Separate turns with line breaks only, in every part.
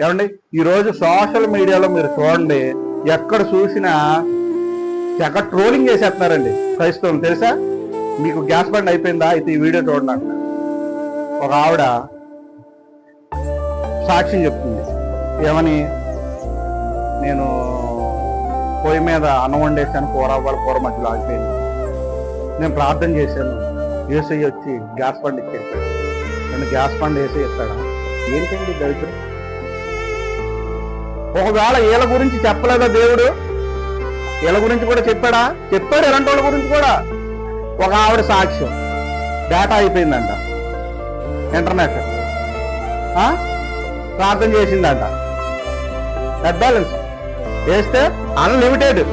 ఏమండి ఈరోజు సోషల్ మీడియాలో మీరు చూడండి, ఎక్కడ చూసినా ఎక్కడ ట్రోలింగ్ చేసేస్తున్నారండి క్రైస్తవం. తెలుసా మీకు? గ్యాస్ బండ్ అయిపోయిందా? అయితే ఈ వీడియో చూడండి అంటున్నారు. ఒక ఆవిడ సాక్ష్యం చెప్తుంది. ఏమని? నేను పొయ్యి మీద అన్నం వండేసాను, కూర మధ్యలో ఆగిపోయింది. నేను ప్రార్థన చేశాను, యేసయ్య వచ్చి గ్యాస్ బండ్ ఇచ్చేస్తాడు. నన్ను గ్యాస్ బండ్ వేసి ఇస్తాడా? ఏంటండి దరిద్రం? ఒకవేళ వీళ్ళ గురించి చెప్పలేదా దేవుడు? వీళ్ళ గురించి కూడా చెప్పాడా? చెప్పాడు. ఎలాంటి వాళ్ళ గురించి కూడా. ఒక ఆవిడ సాక్ష్యం, డేటా అయిపోయిందంట, ఇంటర్నెట్ ప్రార్థన చేసిందంట, నెట్ బ్యాలెన్స్ వేస్తే అన్లిమిటెడ్.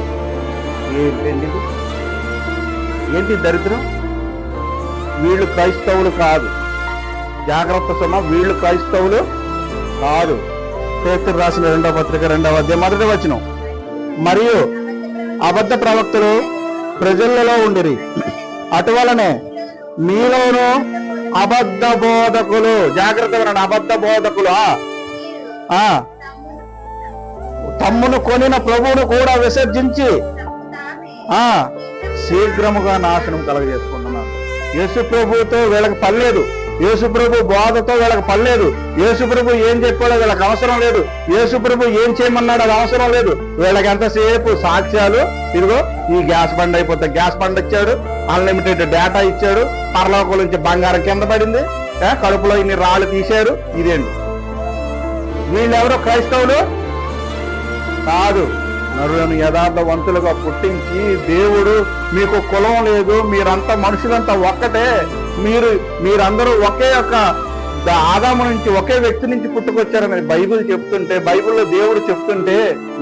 ఏంటి దరిద్రం? వీళ్ళు క్రైస్తవులు కాదు, జాగ్రత్త సుమ, వీళ్ళు క్రైస్తవులు కాదు. పేతురు రాసిన 2వ పత్రిక 2వ అధ్యాయం 1వ వచనం. మరియు అబద్ధ ప్రవక్తలు ప్రజలలో ఉండిరి, అటువలనే మీలోను అబద్ధ బోధకులు. జాగ్రత్తగా, అబద్ధ బోధకులు తమ్మును కొనిన ప్రభువును కూడా విసర్జించి శీఘ్రముగా నాశనం కలగజేసుకుంటున్నారు. యేసు ప్రభుతో వీళ్ళకి పనిలేదు, యేసు ప్రభు బోధతో వీళ్ళకి పనిలేదు, యేసు ప్రభు ఏం చెప్పాడో వీళ్ళకి అవసరం లేదు, యేసు ప్రభు ఏం చేయమన్నాడో అది అవసరం లేదు. వీళ్ళకి ఎంతసేపు సాక్ష్యాలు. ఇదిగో ఈ గ్యాస్ బండ్ అయిపోతే గ్యాస్ బండ్ ఇచ్చాడు, అన్లిమిటెడ్ డేటా ఇచ్చాడు, పరలోకం నుంచి బంగారం కింద పడింది, కడుపులో ఇన్ని రాళ్ళు తీశారు. ఇదేంటి? వీళ్ళెవరో క్రైస్తవులు కాదు. నరులను యథార్థవంతులుగా పుట్టించి దేవుడు, మీకు కులం లేదు, మీరంతా మనుషులంతా ఒక్కటే, మీరందరూ ఒకే యొక్క ఆదాము నుంచి, ఒకే వ్యక్తి నుంచి పుట్టుకొచ్చారని బైబిల్ చెప్తుంటే, బైబిల్లో దేవుడు చెప్తుంటే,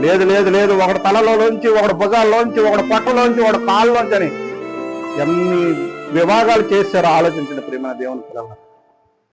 లేదు లేదు లేదు, ఒకటి తలలోంచి, ఒకటి భుజాల్లోంచి, ఒకటి పొట్టలోంచి, ఒకటి కాళ్ళలోంచి అని ఎన్ని విభాగాలు చేశారో ఆలోచించండి ప్రియమైన దేవుని పిల్లలు.